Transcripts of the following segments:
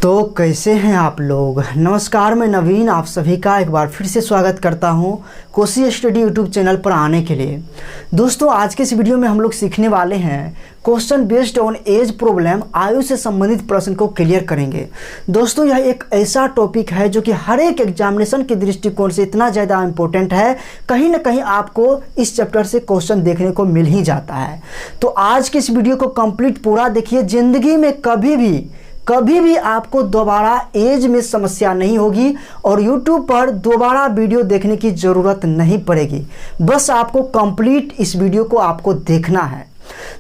तो कैसे हैं आप लोग। नमस्कार, मैं नवीन आप सभी का एक बार फिर से स्वागत करता हूं कोसी स्टडी यूट्यूब चैनल पर आने के लिए। दोस्तों, आज के इस वीडियो में हम लोग सीखने वाले हैं question based on age problem, आयु से संबंधित प्रश्न को क्लियर करेंगे। दोस्तों, यह एक ऐसा टॉपिक है जो कि हर एक एग्जामिनेशन के दृष्टिकोण से इतना ज़्यादा इम्पोर्टेंट है, कहीं ना कहीं आपको इस चैप्टर से क्वेश्चन देखने को मिल ही जाता है। तो आज की इस वीडियो को कंप्लीट पूरा देखिए। ज़िंदगी में कभी भी आपको दोबारा एज में समस्या नहीं होगी और YouTube पर दोबारा वीडियो देखने की ज़रूरत नहीं पड़ेगी। बस आपको कंप्लीट इस वीडियो को आपको देखना है।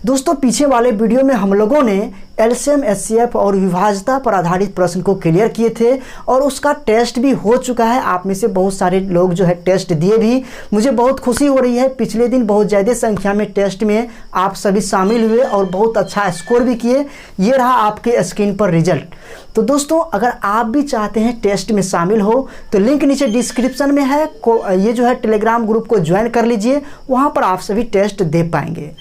दोस्तों, पीछे वाले वीडियो में हम लोगों ने एलसीएम, एचसीएफ और विभाज्यता पर आधारित प्रश्न को क्लियर किए थे और उसका टेस्ट भी हो चुका है। आप में से बहुत सारे लोग जो है टेस्ट दिए भी, मुझे बहुत खुशी हो रही है। पिछले दिन बहुत ज़्यादा संख्या में टेस्ट में आप सभी शामिल हुए और बहुत अच्छा स्कोर भी किए। ये रहा आपके स्क्रीन पर रिजल्ट। तो दोस्तों, अगर आप भी चाहते हैं टेस्ट में शामिल हो तो लिंक नीचे डिस्क्रिप्शन में है। ये जो है टेलीग्राम ग्रुप को ज्वाइन कर लीजिए, वहाँ पर आप सभी टेस्ट दे पाएंगे।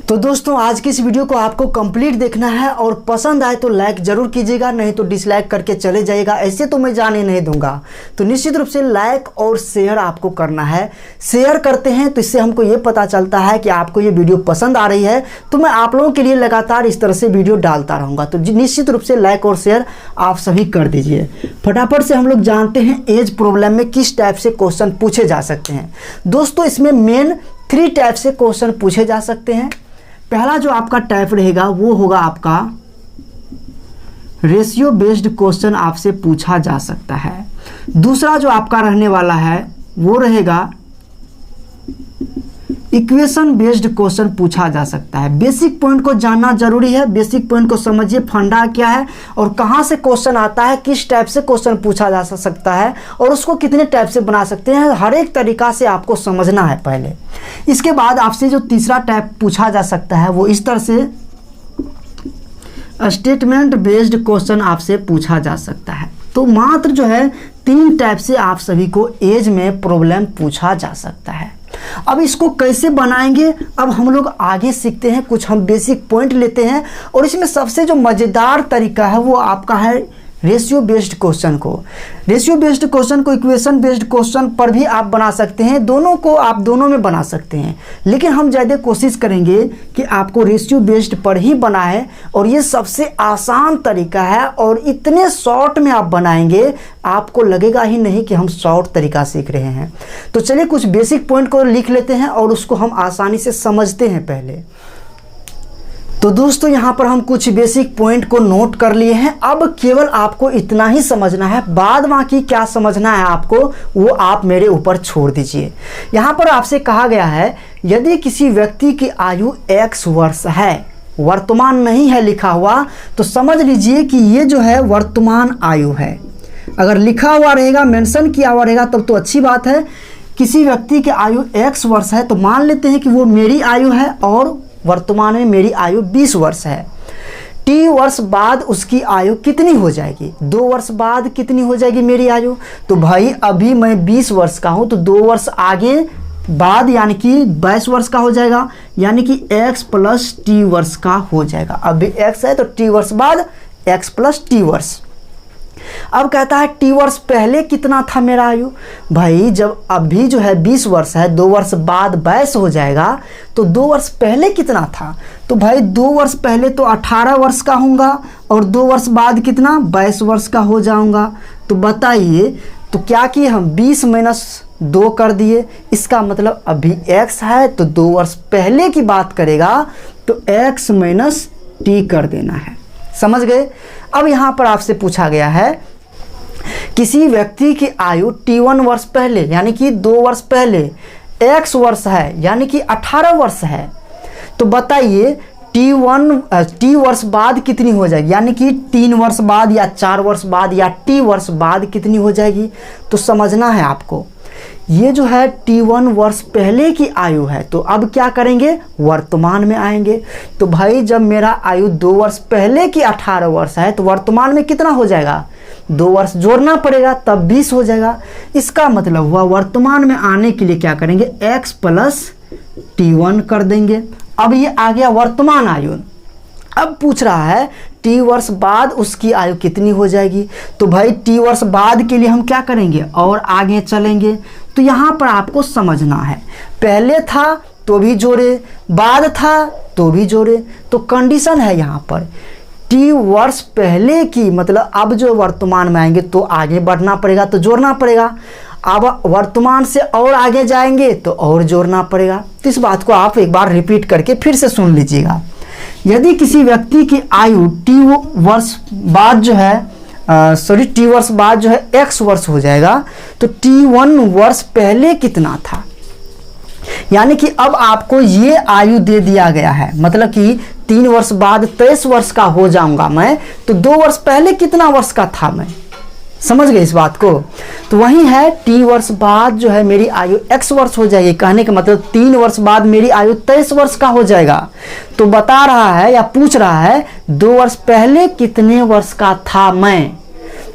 तो दोस्तों, आज की इस वीडियो को आपको कंप्लीट देखना है और पसंद आए तो लाइक ज़रूर कीजिएगा, नहीं तो डिसलाइक करके चले जाइएगा। ऐसे तो मैं जाने नहीं दूंगा। तो निश्चित रूप से लाइक और शेयर आपको करना है। शेयर करते हैं तो इससे हमको ये पता चलता है कि आपको ये वीडियो पसंद आ रही है, तो मैं आप लोगों के लिए लगातार इस तरह से वीडियो डालता रहूँगा। तो निश्चित रूप से लाइक और शेयर आप सभी कर दीजिए। फटाफट से हम लोग जानते हैं एज प्रॉब्लम में किस टाइप से क्वेश्चन पूछे जा सकते हैं। दोस्तों, इसमें मेन 3 टाइप से क्वेश्चन पूछे जा सकते हैं। पहला जो आपका टाइप रहेगा वो होगा आपका रेशियो बेस्ड क्वेश्चन आपसे पूछा जा सकता है। दूसरा जो आपका रहने वाला है वो रहेगा इक्वेशन बेस्ड क्वेश्चन पूछा जा सकता है। बेसिक पॉइंट को जानना जरूरी है। बेसिक पॉइंट को समझिए, फंडा क्या है और कहाँ से क्वेश्चन आता है, किस टाइप से क्वेश्चन पूछा जा सकता है और उसको कितने टाइप से बना सकते हैं, हर एक तरीका से आपको समझना है पहले। इसके बाद आपसे जो तीसरा टाइप पूछा जा सकता है वो इस तरह से स्टेटमेंट बेस्ड क्वेश्चन आपसे पूछा जा सकता है। तो मात्र जो है 3 टाइप से आप सभी को एज में प्रॉब्लम पूछा जा सकता है। अब इसको कैसे बनाएंगे, अब हम लोग आगे सीखते हैं। कुछ हम बेसिक पॉइंट लेते हैं और इसमें सबसे जो मज़ेदार तरीका है वो आपका है रेशियो बेस्ड क्वेश्चन को। रेशियो बेस्ड क्वेश्चन को इक्वेशन बेस्ड क्वेश्चन पर भी आप बना सकते हैं, दोनों को आप दोनों में बना सकते हैं, लेकिन हम ज़्यादा कोशिश करेंगे कि आपको रेशियो बेस्ड पर ही बनाएं और ये सबसे आसान तरीका है और इतने शॉर्ट में आप बनाएंगे आपको लगेगा ही नहीं कि हम शॉर्ट तरीका सीख रहे हैं। तो चलिए कुछ बेसिक पॉइंट को लिख लेते हैं और उसको हम आसानी से समझते हैं पहले। तो दोस्तों, यहाँ पर हम कुछ बेसिक पॉइंट को नोट कर लिए हैं। अब केवल आपको इतना ही समझना है, बाद बाकी क्या समझना है आपको वो आप मेरे ऊपर छोड़ दीजिए। यहाँ पर आपसे कहा गया है यदि किसी व्यक्ति की आयु X वर्ष है, वर्तमान नहीं है लिखा हुआ, तो समझ लीजिए कि ये जो है वर्तमान आयु है। अगर लिखा हुआ रहेगा, मेंशन किया हुआ रहेगा तब तो अच्छी बात है। किसी व्यक्ति की आयु X वर्ष है तो मान लेते हैं कि वो मेरी आयु है और वर्तमान में मेरी आयु 20 वर्ष है। T वर्ष बाद उसकी आयु कितनी हो जाएगी, 2 वर्ष बाद कितनी हो जाएगी मेरी आयु। तो भाई अभी मैं 20 वर्ष का हूँ तो 2 वर्ष आगे बाद यानी कि 22 वर्ष का हो जाएगा, यानी कि X + T वर्ष का हो जाएगा। अभी X है तो T वर्ष बाद X + T वर्ष। अब कहता है T वर्ष पहले कितना था मेरा आयु। भाई जब अभी जो है 20 वर्ष है, 2 वर्ष बाद 22 हो जाएगा, तो 2 वर्ष पहले कितना था। तो भाई 2 वर्ष पहले तो 18 वर्ष का होऊंगा और 2 वर्ष बाद कितना 22 वर्ष का हो जाऊंगा। तो बताइए, तो क्या किए हम 20 - 2 कर दिए। इसका मतलब अभी X है तो 2 वर्ष पहले की बात करेगा तो X - T कर देना है। समझ गए। अब यहाँ पर आपसे पूछा गया है किसी व्यक्ति की आयु T1 वर्ष पहले यानी कि 2 वर्ष पहले X वर्ष है यानी कि 18 वर्ष है, तो बताइए T वर्ष बाद कितनी हो जाएगी, यानी कि 3 वर्ष बाद या 4 वर्ष बाद या T वर्ष बाद कितनी हो जाएगी। तो समझना है आपको, ये जो है T1 वर्ष पहले की आयु है। तो अब क्या करेंगे, वर्तमान में आएंगे। तो भाई जब मेरा आयु 2 वर्ष पहले की 18 वर्ष है तो वर्तमान में कितना हो जाएगा, 2 वर्ष जोड़ना पड़ेगा तब 20 हो जाएगा। इसका मतलब हुआ वर्तमान में आने के लिए क्या करेंगे, X + T1 कर देंगे। अब ये आ गया वर्तमान आयु। अब पूछ रहा है टी वर्ष बाद उसकी आयु कितनी हो जाएगी। तो भाई टी वर्ष बाद के लिए हम क्या करेंगे, और आगे चलेंगे। तो यहाँ पर आपको समझना है, पहले था तो भी जोड़े, बाद था तो भी जोड़े। तो कंडीशन है यहाँ पर टी वर्ष पहले की, मतलब अब जो वर्तमान में आएंगे तो आगे बढ़ना पड़ेगा, तो जोड़ना पड़ेगा। अब वर्तमान से और आगे जाएंगे तो और जोड़ना पड़ेगा। तो इस बात को आप एक बार रिपीट करके फिर से सुन लीजिएगा। यदि किसी व्यक्ति की आयु टी वर्ष बाद जो है टी वर्ष बाद जो है x वर्ष हो जाएगा, तो t1 वर्ष पहले कितना था। यानी कि अब आपको ये आयु दे दिया गया है, मतलब कि 3 वर्ष बाद 23 वर्ष का हो जाऊंगा मैं, तो 2 वर्ष पहले कितना वर्ष का था मैं, समझ गए इस बात को। तो वही है टी वर्ष बाद जो है मेरी आयु x वर्ष हो जाएगी, कहने का मतलब 3 वर्ष बाद मेरी आयु 23 वर्ष का हो जाएगा। तो बता रहा है या पूछ रहा है 2 वर्ष पहले कितने वर्ष का था मैं।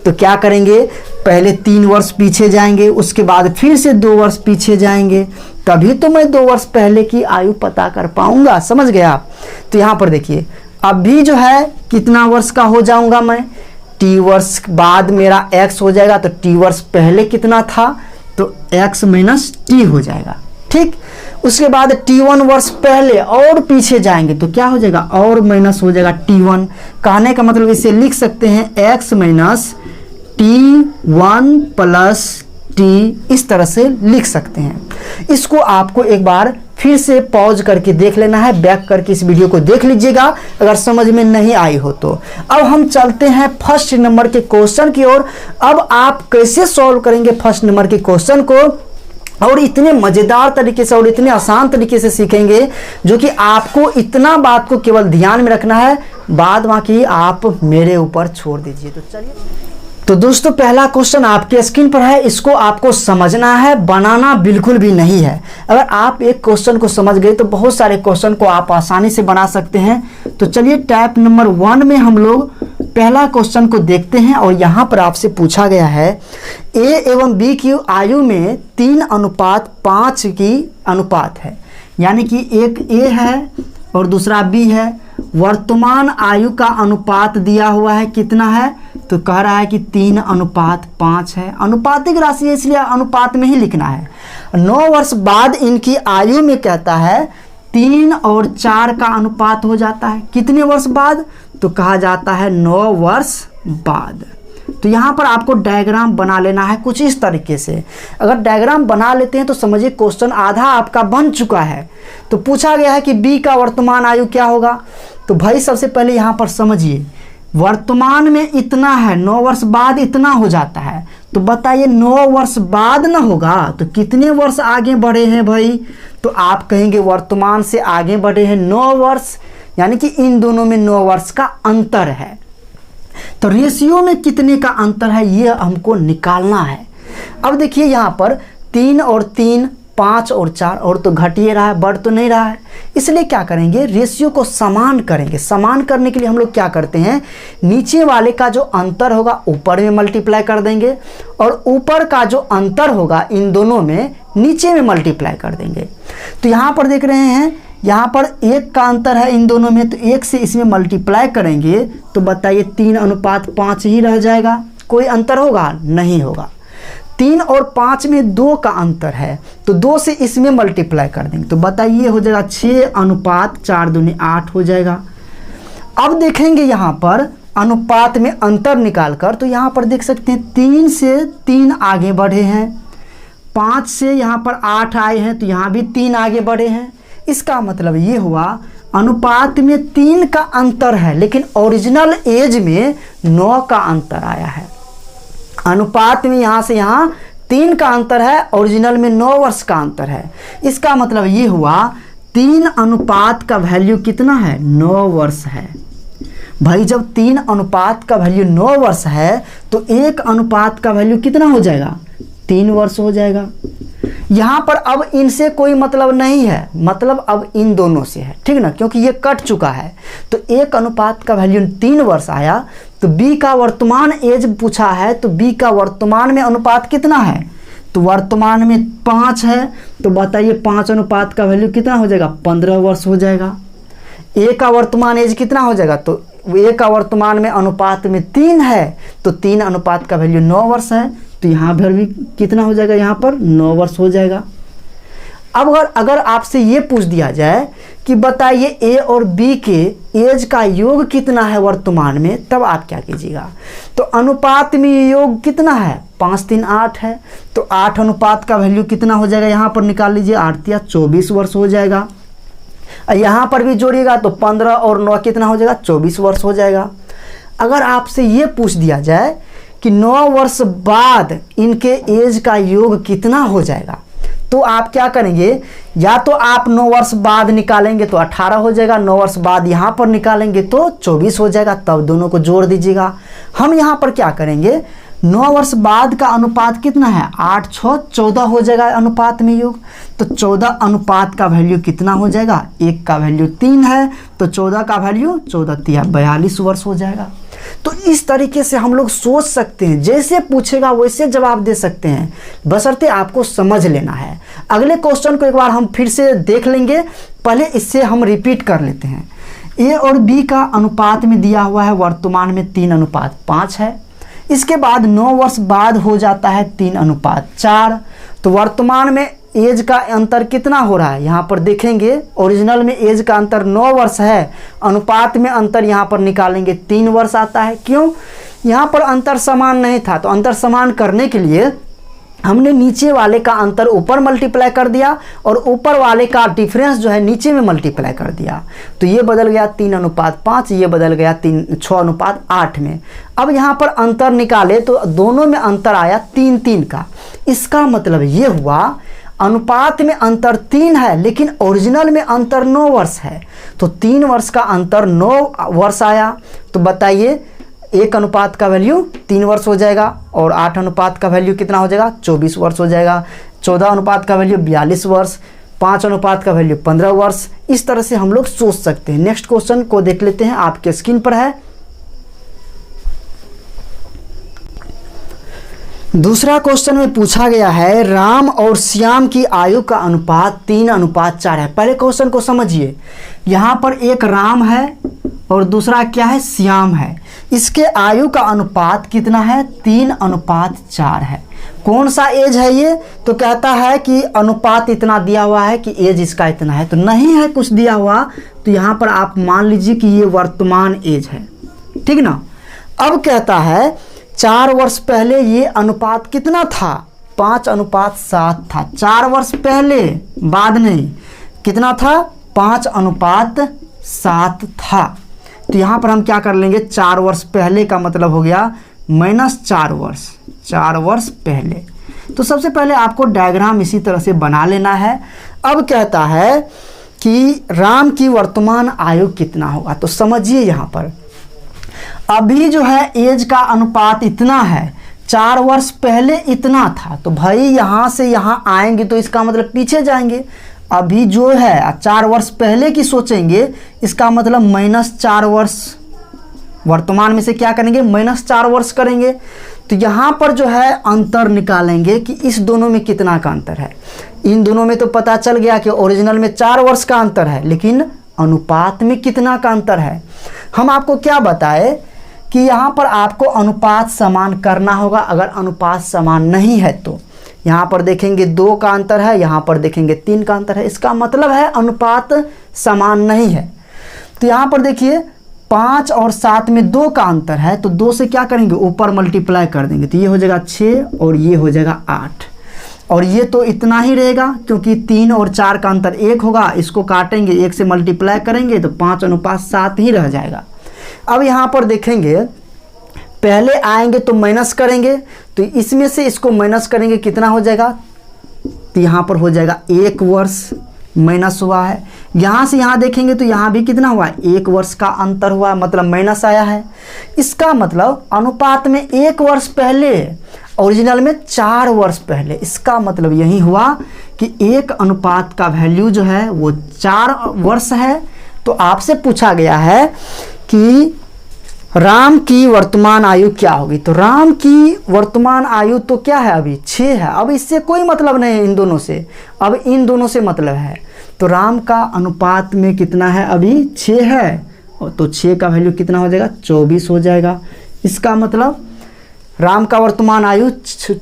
तो क्या करेंगे, पहले 3 वर्ष पीछे जाएंगे, उसके बाद फिर से 2 वर्ष पीछे जाएंगे, तभी तो मैं 2 वर्ष पहले की आयु पता कर पाऊंगा, समझ गए आप। तो यहाँ पर देखिए अभी जो है कितना वर्ष का हो जाऊंगा मैं, टी वर्ष बाद मेरा x हो जाएगा, तो टी वर्ष पहले कितना था, तो x माइनस टी हो जाएगा, ठीक। उसके बाद t1 वर्ष पहले और पीछे जाएंगे तो क्या हो जाएगा, और माइनस हो जाएगा t1। कहने का मतलब इसे लिख सकते हैं x minus t1 plus t, इस तरह से लिख सकते हैं। इसको आपको एक बार फिर से पॉज करके देख लेना है, बैक करके इस वीडियो को देख लीजिएगा अगर समझ में नहीं आई हो तो। अब हम चलते हैं फर्स्ट नंबर के क्वेश्चन की ओर। अब आप कैसे सॉल्व करेंगे फर्स्ट नंबर के क्वेश्चन को, और इतने मज़ेदार तरीके से और इतने आसान तरीके से सीखेंगे जो कि आपको इतना बात को केवल ध्यान में रखना है, बाद बाकी आप मेरे ऊपर छोड़ दीजिए। तो चलिए, तो दोस्तों पहला क्वेश्चन आपके स्क्रीन पर है, इसको आपको समझना है, बनाना बिल्कुल भी नहीं है। अगर आप एक क्वेश्चन को समझ गए तो बहुत सारे क्वेश्चन को आप आसानी से बना सकते हैं। तो चलिए टैप नंबर 1 में हम लोग पहला क्वेश्चन को देखते हैं, और यहाँ पर आपसे पूछा गया है ए एवं बी की आयु में 3:5 की अनुपात है। यानी कि एक ए है और दूसरा बी है, वर्तमान आयु का अनुपात दिया हुआ है, कितना है, तो कह रहा है कि 3:5 है। अनुपातिक राशि है इसलिए अनुपात में ही लिखना है। 9 वर्ष बाद इनकी आयु में कहता है 3 और 4 का अनुपात हो जाता है। कितने वर्ष बाद, तो कहा जाता है 9 वर्ष बाद। तो यहाँ पर आपको डायग्राम बना लेना है कुछ इस तरीके से। अगर डायग्राम बना लेते हैं तो समझिए क्वेश्चन आधा आपका बन चुका है। तो पूछा गया है कि बी का वर्तमान आयु क्या होगा। तो भाई सबसे पहले यहाँ पर समझिए, वर्तमान में इतना है, 9 वर्ष बाद इतना हो जाता है, तो बताइए 9 वर्ष बाद ना होगा तो कितने वर्ष आगे बढ़े हैं भाई। तो आप कहेंगे वर्तमान से आगे बढ़े हैं 9 वर्ष, यानी कि इन दोनों में 9 वर्ष का अंतर है। तो रेशियो में कितने का अंतर है ये हमको निकालना है। अब देखिए यहाँ पर 3 और 3, 5 और 4, और तो घट ही रहा है, बढ़ तो नहीं रहा है। इसलिए क्या करेंगे, रेशियो को समान करेंगे। समान करने के लिए हम लोग क्या करते हैं, नीचे वाले का जो अंतर होगा ऊपर में मल्टीप्लाई कर देंगे, और ऊपर का जो अंतर होगा इन दोनों में नीचे में मल्टीप्लाई कर देंगे। तो यहाँ पर देख रहे हैं, यहाँ पर 1 का अंतर है इन दोनों में, तो 1 से इसमें मल्टीप्लाई करेंगे तो बताइए 3:5 ही रह जाएगा। कोई अंतर होगा, नहीं होगा। 3 और 5 में 2 का अंतर है, तो 2 से इसमें मल्टीप्लाई कर देंगे तो बताइए हो जाएगा 6:4 दूनी 8 हो जाएगा। अब देखेंगे यहाँ पर अनुपात में अंतर निकालकर, तो यहाँ पर देख सकते हैं 3 से 3 आगे बढ़े हैं, 5 से यहाँ पर 8 आए हैं, तो यहाँ भी 3 आगे बढ़े हैं। इसका मतलब ये हुआ अनुपात में 3 का अंतर है, लेकिन ओरिजिनल एज में 9 का अंतर आया है। अनुपात में यहाँ से यहाँ 3 का अंतर है, ओरिजिनल में 9 वर्ष का अंतर है। इसका मतलब ये हुआ 3 अनुपात का वैल्यू कितना है, 9 वर्ष है। भाई जब 3 अनुपात का वैल्यू 9 वर्ष है तो 1 अनुपात का वैल्यू कितना हो जाएगा, 3 वर्ष हो जाएगा। यहाँ पर अब इनसे कोई मतलब नहीं है, मतलब अब इन दोनों से है, ठीक ना, क्योंकि ये कट चुका है। तो 1 अनुपात का वैल्यू 3 वर्ष आया। तो बी का वर्तमान एज पूछा है, तो बी का वर्तमान में अनुपात कितना है, तो वर्तमान में 5 है। तो बताइए 5 अनुपात का वैल्यू कितना हो जाएगा, 15 वर्ष हो जाएगा। ए का वर्तमान एज कितना हो जाएगा, तो ए का वर्तमान में अनुपात में 3 है, तो 3 अनुपात का वैल्यू 9 वर्ष है, तो यहाँ पर भी कितना हो जाएगा, यहाँ पर 9 वर्ष हो जाएगा। अब अगर आपसे ये पूछ दिया जाए कि बताइए ए और बी के एज का योग कितना है वर्तमान में, तब आप क्या कीजिएगा। तो अनुपात में ये योग कितना है, 5 3 8 है, तो 8 अनुपात का वैल्यू कितना हो जाएगा, यहाँ पर निकाल लीजिए, 8 या 24 वर्ष हो जाएगा। यहाँ पर भी जोड़िएगा तो 15 और 9 कितना हो जाएगा, 24 वर्ष हो जाएगा। अगर आपसे ये पूछ दिया जाए कि 9 वर्ष बाद इनके एज का योग कितना हो जाएगा, तो आप क्या करेंगे, या तो आप 9 वर्ष बाद निकालेंगे तो 18 हो जाएगा, 9 वर्ष बाद यहाँ पर निकालेंगे तो 24 हो जाएगा, तब दोनों को जोड़ दीजिएगा। हम यहाँ पर क्या करेंगे, 9 वर्ष बाद का अनुपात कितना है, 8 6 14 हो जाएगा अनुपात में योग, तो 14 अनुपात का वैल्यू कितना हो जाएगा, 1 का वैल्यू 3 है, तो 14 का वैल्यू 14 3 42 वर्ष हो जाएगा। तो इस तरीके से हम लोग सोच सकते हैं, जैसे पूछेगा वैसे जवाब दे सकते हैं, बशर्ते आपको समझ लेना है। अगले क्वेश्चन को एक बार हम फिर से देख लेंगे, पहले इससे हम रिपीट कर लेते हैं। ए और बी का अनुपात में दिया हुआ है वर्तमान में 3 अनुपात 5 है, इसके बाद 9 वर्ष बाद हो जाता है 3 अनुपात 4, तो वर्तमान में एज का अंतर कितना हो रहा है, यहाँ पर देखेंगे ओरिजिनल में एज का अंतर 9 वर्ष है, अनुपात में अंतर यहाँ पर निकालेंगे 3 वर्ष आता है। क्यों, यहाँ पर अंतर समान नहीं था, तो अंतर समान करने के लिए हमने नीचे वाले का अंतर ऊपर मल्टीप्लाई कर दिया और ऊपर वाले का डिफरेंस जो है नीचे में मल्टीप्लाई कर दिया, तो ये बदल गया 3 अनुपात 5, ये बदल गया 6 अनुपात 8 में। अब यहाँ पर अंतर निकाले तो दोनों में अंतर आया 3 3 का, इसका मतलब ये हुआ अनुपात में अंतर 3 है लेकिन ओरिजिनल में अंतर 9 वर्ष है, तो 3 वर्ष का अंतर 9 वर्ष आया। तो बताइए 1 अनुपात का वैल्यू 3 वर्ष हो जाएगा और 8 अनुपात का वैल्यू कितना हो जाएगा, 24 वर्ष हो जाएगा। 14 अनुपात का वैल्यू 42 वर्ष, 5 अनुपात का वैल्यू 15 वर्ष। इस तरह से हम लोग सोच सकते हैं। नेक्स्ट क्वेश्चन को देख लेते हैं, आपके स्क्रीन पर है। दूसरा क्वेश्चन में पूछा गया है राम और श्याम की आयु का अनुपात 3 अनुपात 4 है। पहले क्वेश्चन को समझिए, यहाँ पर एक राम है और दूसरा क्या है, श्याम है। इसके आयु का अनुपात कितना है, 3 अनुपात 4 है। कौन सा एज है ये, तो कहता है कि अनुपात इतना दिया हुआ है कि एज इसका इतना है, तो नहीं है कुछ दिया हुआ, तो यहाँ पर आप मान लीजिए कि ये वर्तमान एज है, ठीक ना। अब कहता है 4 वर्ष पहले ये अनुपात कितना था, 5 अनुपात 7 था। 4 वर्ष पहले, बाद नहीं, कितना था, 5 अनुपात 7 था। तो यहाँ पर हम क्या कर लेंगे, 4 वर्ष पहले का मतलब हो गया -4 वर्ष, 4 वर्ष पहले। तो सबसे पहले आपको डायग्राम इसी तरह से बना लेना है। अब कहता है कि राम की वर्तमान आयु कितना होगा, तो समझिए यहाँ पर अभी जो है एज का अनुपात इतना है, 4 वर्ष पहले इतना था, तो भाई यहाँ से यहाँ आएंगे तो इसका मतलब पीछे जाएंगे। अभी जो है 4 वर्ष पहले की सोचेंगे, इसका मतलब -4 वर्ष, वर्तमान में से क्या करेंगे, -4 वर्ष करेंगे। तो यहाँ पर जो है अंतर निकालेंगे कि इस दोनों में कितना का अंतर है। इन दोनों में तो पता चल गया कि ओरिजिनल में 4 वर्ष का अंतर है, लेकिन अनुपात में कितना का अंतर है। हम आपको क्या बताए कि यहाँ पर आपको अनुपात समान करना होगा। अगर अनुपात समान नहीं है तो यहाँ पर देखेंगे 2 का अंतर है, यहाँ पर देखेंगे 3 का अंतर है, इसका मतलब है अनुपात समान नहीं है। तो यहाँ पर देखिए 5 और 7 में 2 का अंतर है, तो 2 से क्या करेंगे, ऊपर मल्टीप्लाई कर देंगे, तो ये हो जाएगा 6 और ये हो जाएगा 8, और ये तो इतना ही रहेगा क्योंकि 3 और 4 का अंतर 1 होगा। इसको काटेंगे, 1 से मल्टीप्लाई करेंगे तो 5 अनुपात 7 ही रह जाएगा। अब यहाँ पर देखेंगे पहले आएंगे तो माइनस करेंगे, तो इसमें से इसको माइनस करेंगे, कितना हो जाएगा, तो यहाँ पर हो जाएगा 1 वर्ष माइनस हुआ है। यहाँ से यहाँ देखेंगे तो यहाँ भी कितना हुआ, 1 वर्ष का अंतर हुआ, मतलब माइनस आया है। इसका मतलब अनुपात में 1 वर्ष पहले, ओरिजिनल में 4 वर्ष पहले। इसका मतलब यही हुआ कि 1 अनुपात का वैल्यू जो है वो 4 वर्ष है। तो आपसे पूछा गया है कि राम की वर्तमान आयु क्या होगी, तो राम की वर्तमान आयु तो क्या है, अभी 6 है। अब इससे कोई मतलब नहीं है इन दोनों से, अब इन दोनों से मतलब है। तो राम का अनुपात में कितना है, अभी 6 है, और तो 6 का वैल्यू कितना हो जाएगा, 24 हो जाएगा। इसका मतलब राम का वर्तमान आयु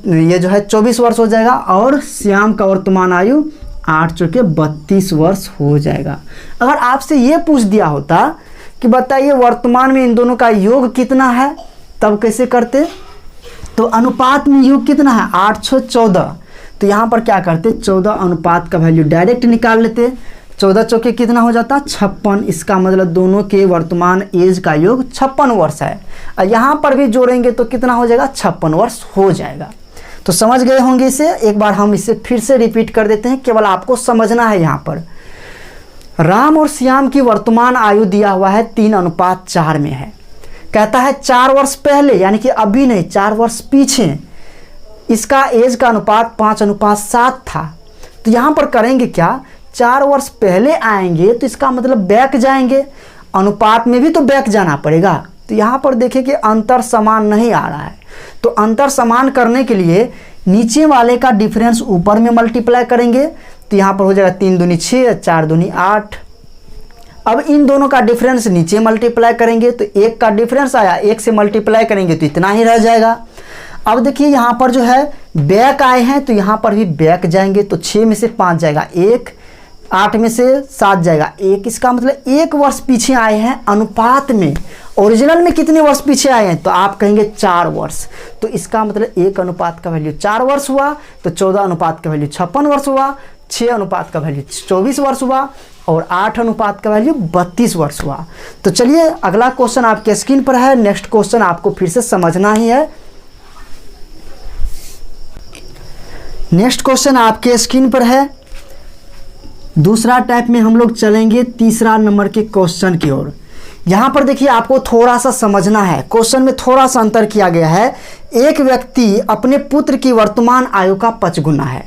ये जो है 24 वर्ष हो जाएगा, और श्याम का वर्तमान आयु 8 चौके 32 वर्ष हो जाएगा। अगर आपसे ये पूछ दिया होता कि बताइए वर्तमान में इन दोनों का योग कितना है, तब कैसे करते, तो अनुपात में योग कितना है, 8/14, तो यहाँ पर क्या करते, 14 अनुपात का वैल्यू डायरेक्ट निकाल लेते, 14 चौके कितना हो जाता, 56। इसका मतलब दोनों के वर्तमान एज का योग 56 वर्ष है, और यहाँ पर भी जोड़ेंगे तो कितना हो जाएगा, 56 वर्ष हो जाएगा। तो समझ गए होंगे इसे, एक बार हम इसे फिर से रिपीट कर देते हैं, केवल आपको समझना है। यहाँ पर राम और श्याम की वर्तमान आयु दिया हुआ है 3:4 में है। कहता है 4 वर्ष पहले, यानी कि अभी नहीं, 4 वर्ष पीछे इसका एज का अनुपात 5:7 था। तो यहाँ पर करेंगे क्या, 4 वर्ष पहले आएंगे तो इसका मतलब बैक जाएंगे, अनुपात में भी तो बैक जाना पड़ेगा। तो यहाँ पर देखें कि अंतर समान नहीं आ रहा है, तो अंतर समान करने के लिए नीचे वाले का डिफरेंस ऊपर में मल्टीप्लाई करेंगे, तो यहाँ पर हो जाएगा 3 दूनी 6, 4 दूनी 8। अब इन दोनों का डिफरेंस नीचे मल्टीप्लाई करेंगे, तो 1 का डिफरेंस आया, 1 से मल्टीप्लाई करेंगे तो इतना ही रह जाएगा। अब देखिए यहाँ पर जो है बैक आए हैं, तो यहाँ पर भी बैक जाएंगे, तो 6 में से 5 जाएगा 1, 8 में से 7 जाएगा 1। इसका मतलब 1 वर्ष पीछे आए हैं अनुपात में। ओरिजिनल में कितने वर्ष पीछे आए हैं, तो आप कहेंगे 4 वर्ष। तो इसका मतलब 1 अनुपात का वैल्यू 4 वर्ष हुआ, तो 14 अनुपात का वैल्यू 56 वर्ष हुआ, 6 अनुपात का वैल्यू 24 वर्ष हुआ, और 8 अनुपात का वैल्यू 32 वर्ष हुआ। तो चलिए अगला क्वेश्चन आपके स्क्रीन पर है। नेक्स्ट क्वेश्चन आपको फिर से समझना ही है। नेक्स्ट क्वेश्चन आपके स्क्रीन पर है। दूसरा टाइप में हम लोग चलेंगे तीसरा नंबर के क्वेश्चन की ओर। यहाँ पर देखिए आपको थोड़ा सा समझना है, क्वेश्चन में थोड़ा सा अंतर किया गया है। एक व्यक्ति अपने पुत्र की वर्तमान आयु का 5 गुना है,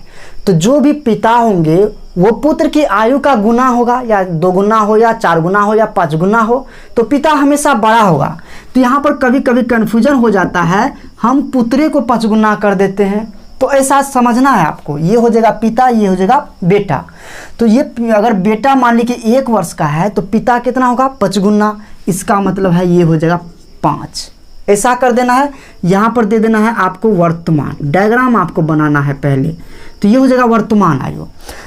तो जो भी पिता होंगे वो पुत्र की आयु का गुना होगा, या 2 गुना हो, या 4 गुना हो, या 5 गुना हो, तो पिता हमेशा बड़ा होगा। तो यहाँ पर कभी कभी कन्फ्यूजन हो जाता है, हम पुत्रे को 5 गुना कर देते हैं, तो ऐसा समझना है आपको। ये हो जाएगा पिता, ये हो जाएगा बेटा। तो ये अगर बेटा मान लीजिए 1 वर्ष का है, तो पिता कितना होगा, 5 गुना। इसका मतलब है ये हो जाएगा 5। ऐसा कर देना है। यहाँ पर दे देना है आपको वर्तमान, डायग्राम आपको बनाना है पहले। तो ये हो जाएगा वर्तमान आयु।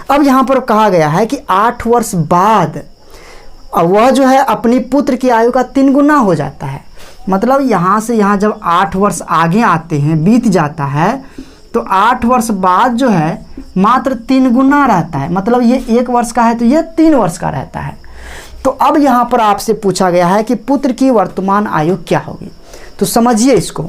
अब यहाँ पर कहा गया है कि 8 वर्ष बाद वह जो है अपनी पुत्र की आयु का 3 गुना हो जाता है। मतलब यहाँ से यहाँ जब 8 वर्ष आगे आते हैं, बीत जाता है, तो 8 वर्ष बाद जो है मात्र 3 गुना रहता है। मतलब ये 1 वर्ष का है तो ये 3 वर्ष का रहता है। तो अब यहाँ पर आपसे पूछा गया है कि पुत्र की वर्तमान आयु क्या होगी, तो समझिए इसको।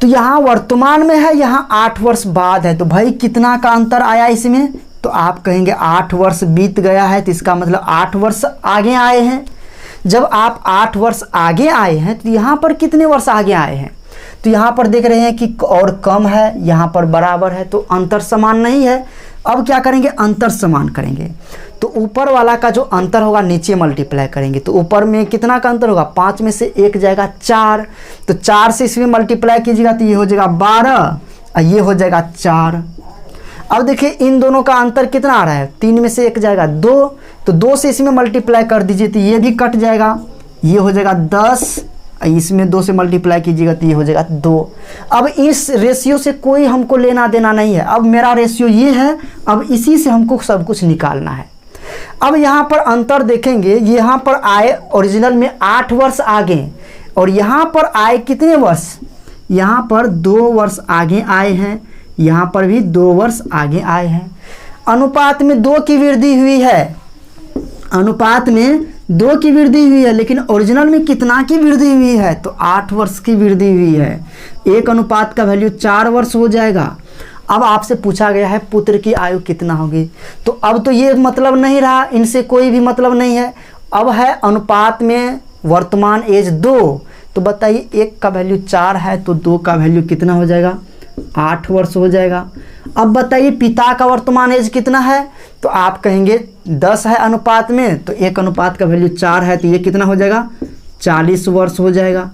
तो यहाँ वर्तमान में है, यहाँ 8 वर्ष बाद है, तो भाई कितना का अंतर आया इसमें, तो आप कहेंगे 8 वर्ष बीत गया है, तो इसका मतलब 8 वर्ष आगे आए हैं। जब आप 8 वर्ष आगे आए हैं तो यहाँ पर कितने वर्ष आगे आए हैं, तो यहाँ पर देख रहे हैं कि और कम है, यहाँ पर बराबर है, तो अंतर समान नहीं है। अब क्या करेंगे, अंतर समान करेंगे। तो ऊपर वाला का जो अंतर होगा नीचे मल्टीप्लाई करेंगे, तो ऊपर में कितना का अंतर होगा, 5 में से 1 जाएगा 4, तो 4 से इसमें मल्टीप्लाई कीजिएगा तो ये हो जाएगा 12, और ये हो जाएगा 4। अब देखिए इन दोनों का अंतर कितना आ रहा है, 3 में से 1 जाएगा 2, तो 2 से इसमें मल्टीप्लाई कर दीजिए तो ये भी कट जाएगा, ये हो जाएगा 10, इसमें 2 से मल्टीप्लाई कीजिएगा तो ये हो जाएगा 2। अब इस रेशियो से कोई हमको लेना देना नहीं है। अब मेरा रेशियो ये है, अब इसी से हमको सब कुछ निकालना है। अब यहाँ पर अंतर देखेंगे, यहाँ पर आए ओरिजिनल में 8 वर्ष आगे, और यहाँ पर आए कितने वर्ष, यहाँ पर 2 वर्ष आगे आए हैं, यहाँ पर भी 2 वर्ष आगे आए हैं। अनुपात में 2 की वृद्धि हुई है, अनुपात में 2 की वृद्धि हुई है, लेकिन ओरिजिनल में कितना की वृद्धि हुई है, तो 8 वर्ष की वृद्धि हुई है। 1 अनुपात का वैल्यू 4 वर्ष हो जाएगा। अब आपसे पूछा गया है पुत्र की आयु कितना होगी, तो अब तो ये मतलब नहीं रहा, इनसे कोई भी मतलब नहीं है। अब है अनुपात में वर्तमान एज 2, तो बताइए 1 का वैल्यू 4 है, तो 2 का वैल्यू कितना हो जाएगा, 8 वर्ष हो जाएगा। अब बताइए पिता का वर्तमान एज कितना है, तो आप कहेंगे 10 है अनुपात में, तो 1 अनुपात का वैल्यू 4 है, तो ये कितना हो जाएगा, 40 वर्ष हो जाएगा।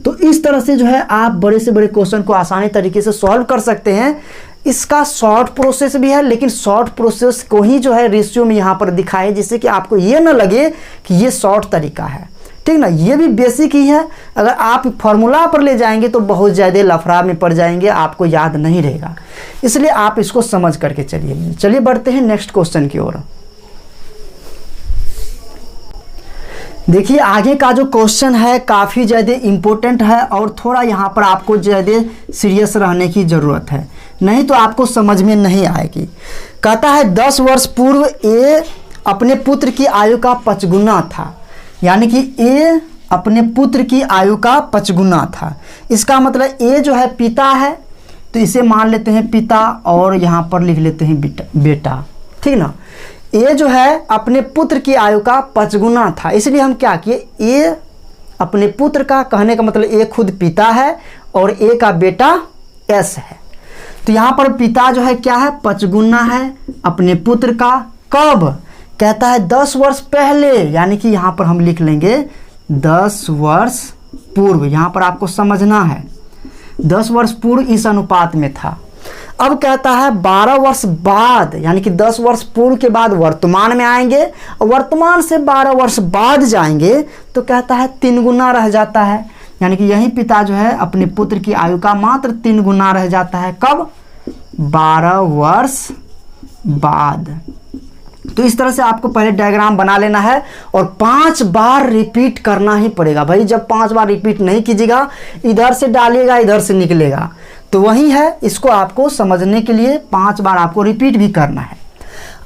तो इस तरह से जो है आप बड़े से बड़े क्वेश्चन को आसानी तरीके से सॉल्व कर सकते हैं। इसका शॉर्ट प्रोसेस भी है, लेकिन शॉर्ट प्रोसेस को ही जो है रेशियो में यहाँ पर दिखाए, जिससे कि आपको ये ना लगे कि ये शॉर्ट तरीका है, ठीक ना। ये भी बेसिक ही है, अगर आप फॉर्मूला पर ले जाएंगे तो बहुत ज़्यादा लफड़ा में पड़ जाएंगे, आपको याद नहीं रहेगा, इसलिए आप इसको समझ करके चलिए। चलिए बढ़ते हैं नेक्स्ट क्वेश्चन की ओर। देखिए आगे का जो क्वेश्चन है काफ़ी ज़्यादा इम्पोर्टेंट है और थोड़ा यहाँ पर आपको ज़्यादा सीरियस रहने की ज़रूरत है, नहीं तो आपको समझ में नहीं आएगी। कहता है 10 वर्ष पूर्व ए अपने पुत्र की आयु का 5 गुना था, यानी कि ए अपने पुत्र की आयु का 5 गुना था। इसका मतलब ए जो है पिता है, तो इसे मान लेते हैं पिता और यहाँ पर लिख लेते हैं बेटा, ठीक ना। ए जो है अपने पुत्र की आयु का 5 गुना था, इसलिए हम क्या किए, ए अपने पुत्र का, कहने का मतलब ए खुद पिता है और ए का बेटा एस है। तो यहाँ पर पिता जो है क्या है, 5 गुना है अपने पुत्र का। कब? कहता है 10 वर्ष पहले, यानी कि यहाँ पर हम लिख लेंगे 10 वर्ष पूर्व। यहाँ पर आपको समझना है 10 वर्ष पूर्व इस अनुपात में था। अब कहता है 12 वर्ष बाद, यानी कि 10 वर्ष पूर्व के बाद वर्तमान में आएंगे और वर्तमान से 12 वर्ष बाद जाएंगे तो कहता है 3 गुना रह जाता है, यानी कि यही पिता जो है अपने पुत्र की आयु का मात्र 3 गुना रह जाता है। कब? 12 वर्ष बाद। तो इस तरह से आपको पहले डायग्राम बना लेना है और 5 बार रिपीट करना ही पड़ेगा भाई। जब 5 बार रिपीट नहीं कीजिएगा, इधर से डालिएगा इधर से निकलेगा, तो वही है, इसको आपको समझने के लिए 5 बार आपको रिपीट भी करना है।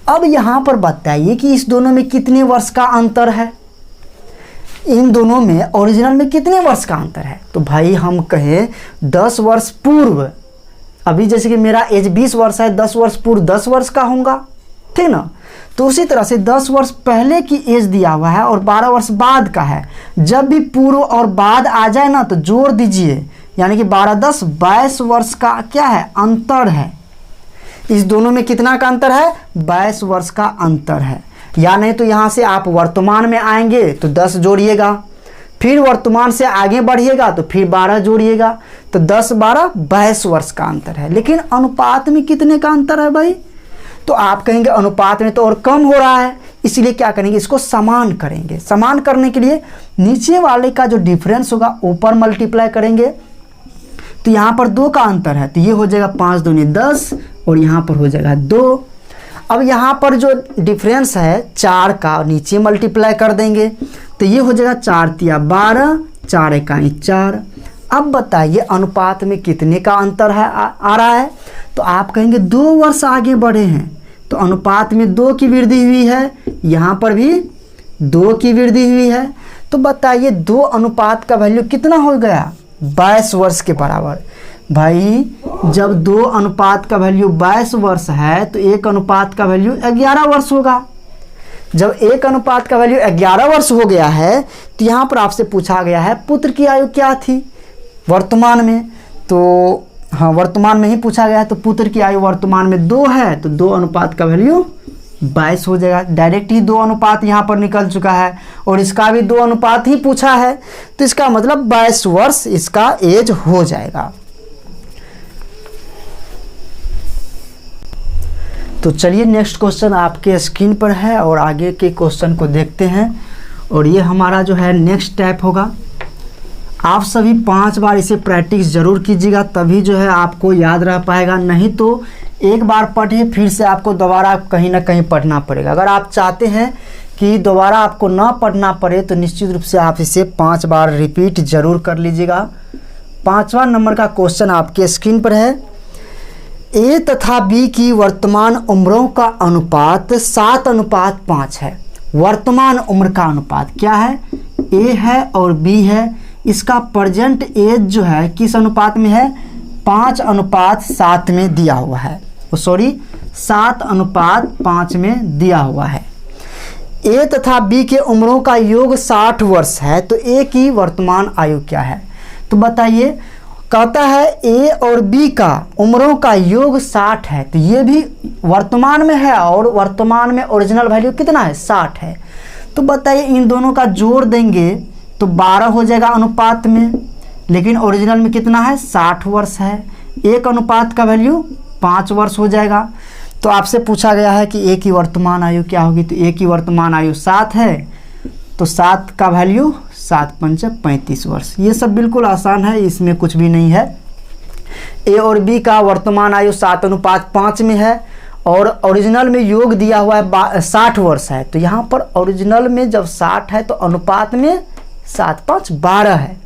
अब यहाँ पर बताइए कि इस दोनों में कितने वर्ष का अंतर है, इन दोनों में ओरिजिनल में कितने वर्ष का अंतर है। तो भाई हम कहें 10 वर्ष पूर्व, अभी जैसे कि मेरा एज 20 वर्ष है, 10 वर्ष पूर्व 10 वर्ष का होगा, ठीक ना। तो उसी तरह से 10 वर्ष पहले की एज दिया हुआ है और 12 वर्ष बाद का है। जब भी पूर्व और बाद आ जाए ना तो जोड़ दीजिए, यानी कि 12 10 22 वर्ष का क्या है, अंतर है। इस दोनों में कितना का अंतर है, 22 वर्ष का अंतर है। या नहीं तो यहाँ से आप वर्तमान में आएंगे तो 10 जोड़िएगा, फिर वर्तमान से आगे बढ़िएगा तो फिर 12 जोड़िएगा, तो 10 12 22 वर्ष का अंतर है। लेकिन अनुपात में कितने का अंतर है भाई, तो आप कहेंगे अनुपात में तो और कम हो रहा है, इसलिए क्या करेंगे, इसको समान करेंगे। समान करने के लिए नीचे वाले का जो डिफरेंस होगा ऊपर मल्टीप्लाई करेंगे, तो यहाँ पर 2 का अंतर है, तो ये हो जाएगा 5 दूनी 10 और यहाँ पर हो जाएगा 2। अब यहाँ पर जो डिफरेंस है 4 का नीचे मल्टीप्लाई कर देंगे, तो ये हो जाएगा 4 तिया 12, 4 इकाई 4। अब बताइए अनुपात में कितने का अंतर है आ रहा है, तो आप कहेंगे 2 वर्ष आगे बढ़े हैं, तो अनुपात में 2 की वृद्धि हुई है, यहाँ पर भी 2 की वृद्धि हुई है। तो बताइए 2 अनुपात का वैल्यू कितना हो गया, 22 वर्ष के बराबर। भाई जब 2 अनुपात का वैल्यू 22 वर्ष है तो 1 अनुपात का वैल्यू 11 वर्ष होगा। जब 1 अनुपात का वैल्यू 11 वर्ष हो गया है तो यहाँ पर आपसे पूछा गया है पुत्र की आयु क्या थी वर्तमान में, तो हाँ वर्तमान में ही पूछा गया है, तो पुत्र की आयु वर्तमान में 2 है, तो 2 अनुपात का वैल्यू 22 हो जाएगा। डायरेक्ट ही 2 अनुपात यहाँ पर निकल चुका है और इसका भी 2 अनुपात ही पूछा है, तो इसका मतलब 22 वर्ष इसका एज हो जाएगा। तो चलिए नेक्स्ट क्वेश्चन आपके स्क्रीन पर है और आगे के क्वेश्चन को देखते हैं। और ये हमारा जो है नेक्स्ट टाइप होगा। आप सभी 5 बार इसे प्रैक्टिस ज़रूर कीजिएगा, तभी जो है आपको याद रह पाएगा, नहीं तो एक बार पढ़े फिर से आपको दोबारा कहीं ना कहीं पढ़ना पड़ेगा। अगर आप चाहते हैं कि दोबारा आपको ना पढ़ना पड़े तो निश्चित रूप से आप इसे 5 बार रिपीट ज़रूर कर लीजिएगा। 5वां नंबर का क्वेश्चन आपके स्क्रीन पर है। ए तथा बी की वर्तमान उम्रों का अनुपात 7:5 है। वर्तमान उम्र का अनुपात क्या है, ए है और बी है। इसका प्रेजेंट एज जो है किस अनुपात में है, 5:7 में दिया हुआ है, 7:5 में दिया हुआ है। ए तथा बी के उम्रों का योग 60 वर्ष है, तो ए की वर्तमान आयु क्या है, तो बताइए। कहता है ए और बी का उम्रों का योग 60 है, तो ये भी वर्तमान में है और वर्तमान में ओरिजिनल वैल्यू कितना है, 60 है। तो बताइए इन दोनों का जोड़ देंगे तो 12 हो जाएगा अनुपात में, लेकिन ओरिजिनल में कितना है, 60 वर्ष है। 1 अनुपात का वैल्यू 5 वर्ष हो जाएगा। तो आपसे पूछा गया है कि ए की वर्तमान आयु क्या होगी, तो ए की वर्तमान आयु 7 है, तो 7 का वैल्यू 7 पंच 35 वर्ष। ये सब बिल्कुल आसान है, इसमें कुछ भी नहीं है। ए और बी का वर्तमान आयु 7:5 में है और ओरिजिनल में योग दिया हुआ है 60 वर्ष है, तो यहाँ पर ओरिजिनल में जब 60 है तो अनुपात में 7 5 12 है,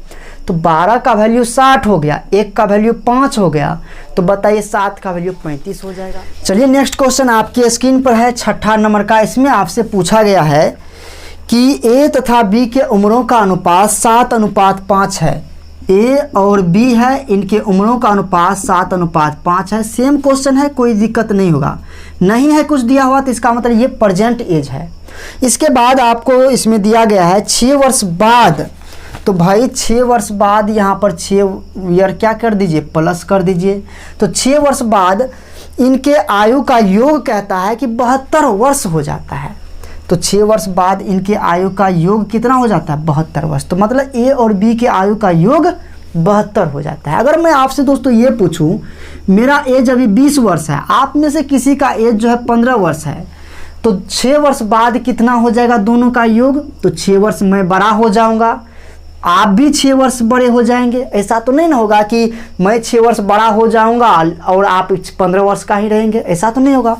तो 12 का वैल्यू 60 हो गया, 1 का वैल्यू 5 हो गया, तो बताइए 7 का वैल्यू 35 हो जाएगा। चलिए नेक्स्ट क्वेश्चन आपकी स्क्रीन पर है 6ठा नंबर का। इसमें आपसे पूछा गया है कि ए तथा बी के उम्रों का अनुपात 7:5 है। ए और बी है, इनके उम्रों का अनुपात 7:5 है। सेम क्वेश्चन है, कोई दिक्कत नहीं होगा। नहीं है कुछ दिया हुआ तो इसका मतलब ये प्रेजेंट एज है। इसके बाद आपको इसमें दिया गया है 6 वर्ष बाद, तो भाई 6 वर्ष बाद यहाँ पर 6 ईयर क्या कर दीजिए, प्लस कर दीजिए। तो 6 वर्ष बाद इनके आयु का योग कहता है कि 72 वर्ष हो जाता है। तो 6 वर्ष बाद इनके आयु का योग कितना हो जाता है, 72 वर्ष। तो मतलब ए और बी के आयु का योग 72 हो जाता है। अगर मैं आपसे दोस्तों ये पूछूं, मेरा एज अभी 20 वर्ष है, आप में से किसी का एज जो है 15 वर्ष है, तो 6 वर्ष बाद कितना हो जाएगा दोनों का योग, तो 6 वर्ष मैं बड़ा हो जाऊंगा, आप भी 6 वर्ष बड़े हो जाएंगे। ऐसा तो नहीं ना होगा कि मैं 6 वर्ष बड़ा हो जाऊंगा और आप 15 वर्ष का ही रहेंगे, ऐसा तो नहीं होगा।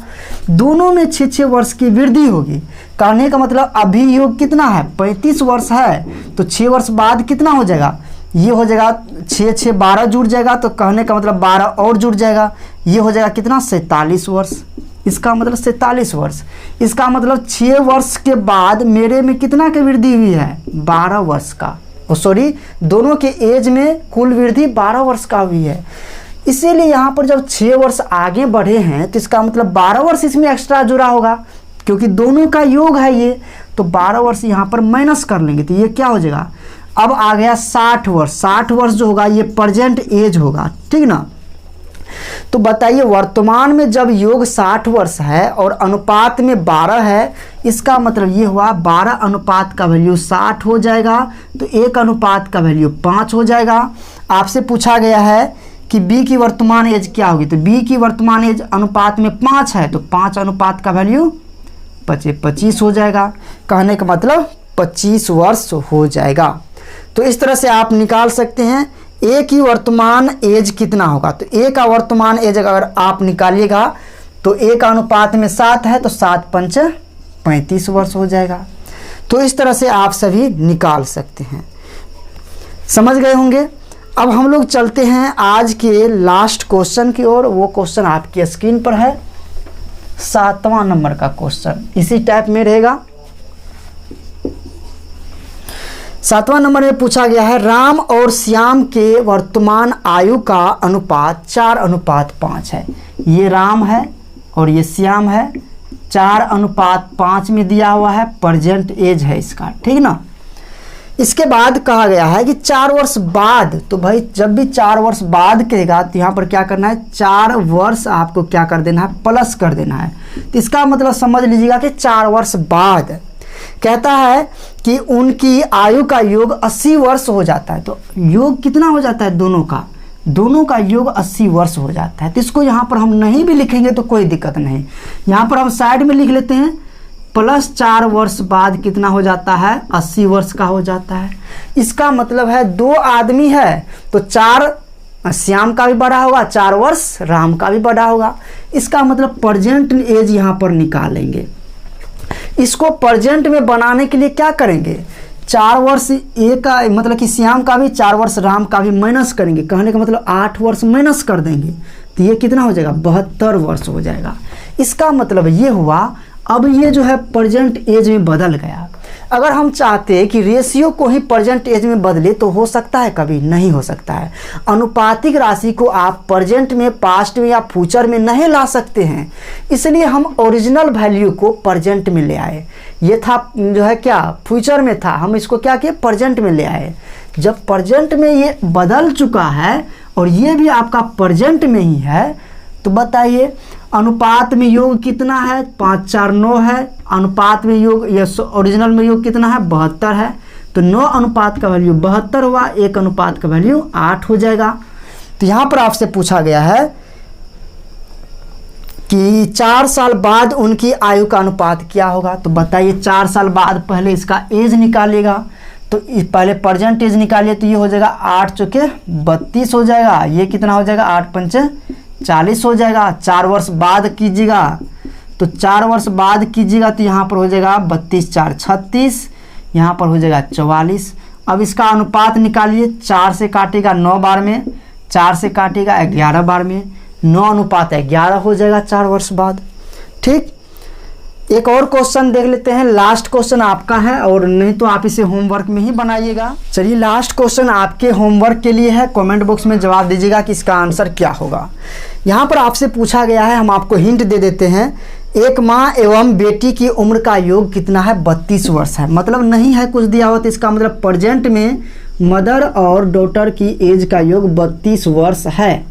दोनों में 6 वर्ष की वृद्धि होगी। कहने का मतलब अभी योग कितना है, 35 वर्ष है, तो 6 वर्ष बाद कितना हो जाएगा, ये हो जाएगा 6 6 12 जुड़ जाएगा, तो कहने का मतलब 12 और जुड़ जाएगा, ये हो जाएगा कितना, 47 वर्ष। इसका मतलब 47 वर्ष। इसका मतलब 6 वर्ष के बाद मेरे में कितना की वृद्धि हुई है, 12 वर्ष का। सॉरी, दोनों के एज में कुल वृद्धि 12 वर्ष का हुई है। इसीलिए यहाँ पर जब 6 वर्ष आगे बढ़े हैं तो इसका मतलब 12 वर्ष इसमें एक्स्ट्रा जुड़ा होगा, क्योंकि दोनों का योग है ये, तो 12 वर्ष यहाँ पर माइनस कर लेंगे, तो ये क्या हो जाएगा, अब आ गया 60 वर्ष। 60 वर्ष जो होगा ये प्रेजेंट एज होगा, ठीक ना। तो बताइए वर्तमान में जब योग 60 वर्ष है और अनुपात में 12 है, इसका मतलब ये हुआ 12 अनुपात का वैल्यू 60 हो जाएगा, तो 1 अनुपात का वैल्यू 5 हो जाएगा। आपसे पूछा गया है कि बी की वर्तमान एज क्या होगी, तो बी की वर्तमान एज अनुपात में 5 है, तो 5 अनुपात का वैल्यू 25 हो जाएगा। कहने का मतलब 25 वर्ष हो जाएगा। तो इस तरह से आप निकाल सकते हैं ए की वर्तमान एज कितना होगा। तो ए का वर्तमान एज अगर आप निकालिएगा तो ए का अनुपात में 7 है, तो 7 पंच 35 वर्ष हो जाएगा। तो इस तरह से आप सभी निकाल सकते हैं। समझ गए होंगे। अब हम लोग चलते हैं आज के लास्ट क्वेश्चन की ओर। वो क्वेश्चन आपकी स्क्रीन पर है, 7वां नंबर का क्वेश्चन इसी टाइप में रहेगा। 7वां नंबर में पूछा गया है राम और श्याम के वर्तमान आयु का अनुपात 4:5 है। ये राम है और ये श्याम है, 4:5 में दिया हुआ है, प्रेजेंट एज है इसका, ठीक ना। इसके बाद कहा गया है कि 4 वर्ष बाद, तो भाई जब भी 4 वर्ष बाद कहेगा तो यहाँ पर क्या करना है, 4 वर्ष आपको क्या कर देना है, प्लस कर देना है। तो इसका मतलब समझ लीजिएगा कि 4 वर्ष बाद कहता है कि उनकी आयु का योग 80 वर्ष हो जाता है। तो योग कितना हो जाता है, दोनों का योग 80 वर्ष हो जाता है। तो इसको यहाँ पर हम नहीं भी लिखेंगे तो कोई दिक्कत नहीं, यहाँ पर हम साइड में लिख लेते हैं, प्लस 4 वर्ष बाद कितना हो जाता है, 80 वर्ष का हो जाता है। इसका मतलब है 2 आदमी है तो 4 श्याम का भी बड़ा होगा, 4 वर्ष राम का भी बड़ा होगा। इसका मतलब प्रेजेंट एज यहाँ पर निकालेंगे। इसको प्रेजेंट में बनाने के लिए क्या करेंगे, 4 वर्ष ए का मतलब कि श्याम का भी, 4 वर्ष राम का भी माइनस करेंगे। कहने का मतलब 8 वर्ष माइनस कर देंगे, तो ये कितना हो जाएगा, 72 वर्ष हो जाएगा। इसका मतलब ये हुआ अब ये जो है प्रेजेंट एज में बदल गया। अगर हम चाहते कि रेशियो को ही प्रेजेंट एज में बदले तो हो सकता है, कभी नहीं हो सकता है। अनुपातिक राशि को आप प्रेजेंट में, पास्ट में या फ्यूचर में नहीं ला सकते हैं, इसलिए हम ओरिजिनल वैल्यू को प्रेजेंट में ले आए। ये था जो है क्या, फ्यूचर में था, हम इसको क्या किए, प्रेजेंट में ले आए। जब प्रेजेंट में ये बदल चुका है और ये भी आपका प्रेजेंट में ही है, तो बताइए अनुपात में योग कितना है, 5 4 9 है। अनुपात में योग या ओरिजिनल में योग कितना है, 72 है। तो 9 अनुपात का वैल्यू 72 हुआ, 1 अनुपात का वैल्यू 8 हो जाएगा। तो यहाँ पर आपसे पूछा गया है कि 4 साल बाद उनकी आयु का अनुपात क्या होगा। तो बताइए 4 साल बाद पहले इसका एज निकालिएगा, तो पहले प्रेजेंट एज निकालिए, तो ये हो जाएगा 8 चौके 32 हो जाएगा। ये कितना हो जाएगा 8 पंचे 40 हो जाएगा। 4 वर्ष बाद कीजिएगा, तो 4 वर्ष बाद कीजिएगा तो यहाँ पर हो जाएगा 32 4 36, यहाँ पर हो जाएगा 44। अब इसका अनुपात निकालिए, 4 से काटेगा 9 बार में, 4 से काटेगा 11 बार में, 9:11 हो जाएगा 4 वर्ष बाद। ठीक, एक और क्वेश्चन देख लेते हैं, लास्ट क्वेश्चन आपका है, और नहीं तो आप इसे होमवर्क में ही बनाइएगा। चलिए लास्ट क्वेश्चन आपके होमवर्क के लिए है, कमेंट बॉक्स में जवाब दीजिएगा कि इसका आंसर क्या होगा। यहाँ पर आपसे पूछा गया है, हम आपको हिंट दे देते हैं, एक माँ एवं बेटी की उम्र का योग कितना है, 32 वर्ष है। मतलब नहीं है कुछ दिया हुआ, तो इसका मतलब प्रेजेंट में मदर और डॉटर की एज का योग 32 वर्ष है।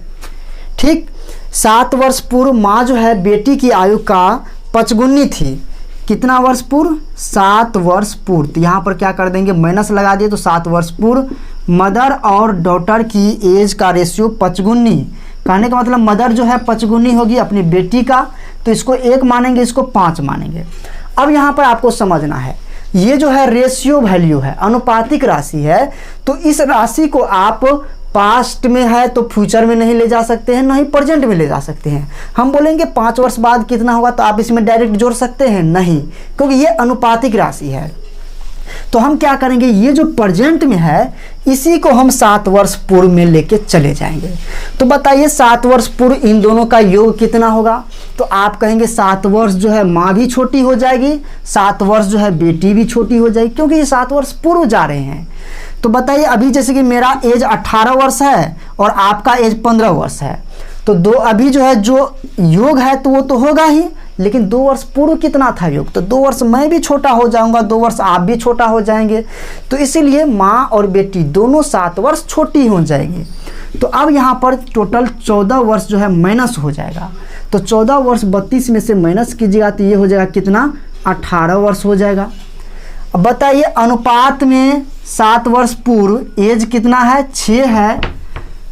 ठीक, 7 वर्ष पूर्व माँ जो है बेटी की आयु का 55 थी। कितना वर्ष पूर्व, 7 वर्ष पूर्व। तो यहाँ पर क्या कर देंगे, माइनस लगा दिए, तो 7 वर्ष पूर्व मदर और डॉटर की एज का रेशियो 55। कहने का मतलब मदर जो है 55 होगी अपनी बेटी का, तो इसको 1 मानेंगे, इसको 5 मानेंगे। अब यहाँ पर आपको समझना है, ये जो है रेशियो वैल्यू है, अनुपातिक राशि है, तो इस राशि को आप पास्ट में है तो फ्यूचर में नहीं ले जा सकते हैं, ना ही प्रेजेंट में ले जा सकते हैं। हम बोलेंगे 5 वर्ष बाद कितना होगा, तो आप इसमें डायरेक्ट जोड़ सकते हैं, नहीं, क्योंकि ये अनुपातिक राशि है। तो हम क्या करेंगे, ये जो प्रेजेंट में है इसी को हम 7 वर्ष पूर्व में लेके चले जाएंगे। तो बताइए 7 वर्ष पूर्व इन दोनों का योग कितना होगा। तो आप कहेंगे 7 वर्ष जो है माँ भी छोटी हो जाएगी, 7 वर्ष जो है बेटी भी छोटी हो जाएगी, क्योंकि ये 7 वर्ष पूर्व जा रहे हैं। तो बताइए अभी जैसे कि मेरा एज 18 वर्ष है और आपका एज 15 वर्ष है, तो दो अभी जो है जो योग है तो वो तो होगा ही, लेकिन 2 वर्ष पूर्व कितना था योग, तो 2 वर्ष मैं भी छोटा हो जाऊंगा, 2 वर्ष आप भी छोटा हो जाएंगे, तो इसीलिए माँ और बेटी दोनों 7 वर्ष छोटी हो जाएगी। तो अब यहाँ पर टोटल 14 वर्ष जो है माइनस हो जाएगा। तो 14 वर्ष 32 में से माइनस कीजिएगा तो ये हो जाएगा कितना, 18 वर्ष हो जाएगा। अब बताइए अनुपात में 7 वर्ष पूर्व एज कितना है, 6 है,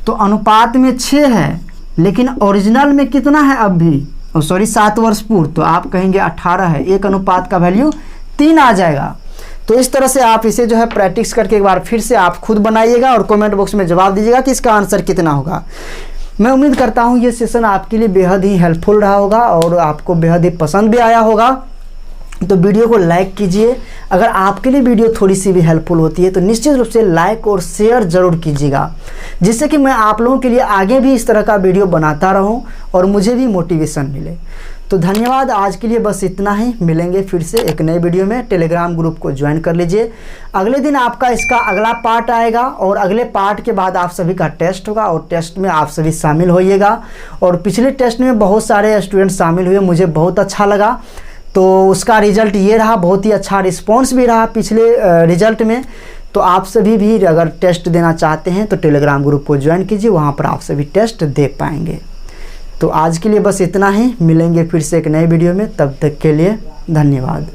तो अनुपात में 6 है, लेकिन ओरिजिनल में कितना है अब भी, सॉरी 7 वर्ष पूर्व, तो आप कहेंगे 18 है, एक अनुपात का वैल्यू 3 आ जाएगा। तो इस तरह से आप इसे जो है प्रैक्टिस करके एक बार फिर से आप खुद बनाइएगा और कमेंट बॉक्स में जवाब दीजिएगा कि इसका आंसर कितना होगा। मैं उम्मीद करता हूँ ये सेशन आपके लिए बेहद ही हेल्पफुल रहा होगा और आपको बेहद ही पसंद भी आया होगा। तो वीडियो को लाइक कीजिए, अगर आपके लिए वीडियो थोड़ी सी भी हेल्पफुल होती है तो निश्चित रूप से लाइक और शेयर ज़रूर कीजिएगा, जिससे कि मैं आप लोगों के लिए आगे भी इस तरह का वीडियो बनाता रहूं और मुझे भी मोटिवेशन मिले। तो धन्यवाद, आज के लिए बस इतना ही, मिलेंगे फिर से एक नए वीडियो में। टेलीग्राम ग्रुप को ज्वाइन कर लीजिए, अगले दिन आपका इसका अगला पार्ट आएगा और अगले पार्ट के बाद आप सभी का टेस्ट होगा और टेस्ट में आप सभी शामिल होइएगा। और पिछले टेस्ट में बहुत सारे स्टूडेंट शामिल हुए, मुझे बहुत अच्छा लगा, तो उसका रिजल्ट ये रहा, बहुत ही अच्छा रिस्पॉन्स भी रहा पिछले रिजल्ट में। तो आप सभी भी अगर टेस्ट देना चाहते हैं तो टेलीग्राम ग्रुप को ज्वाइन कीजिए, वहाँ पर आप सभी टेस्ट दे पाएंगे। तो आज के लिए बस इतना ही, मिलेंगे फिर से एक नए वीडियो में, तब तक के लिए धन्यवाद।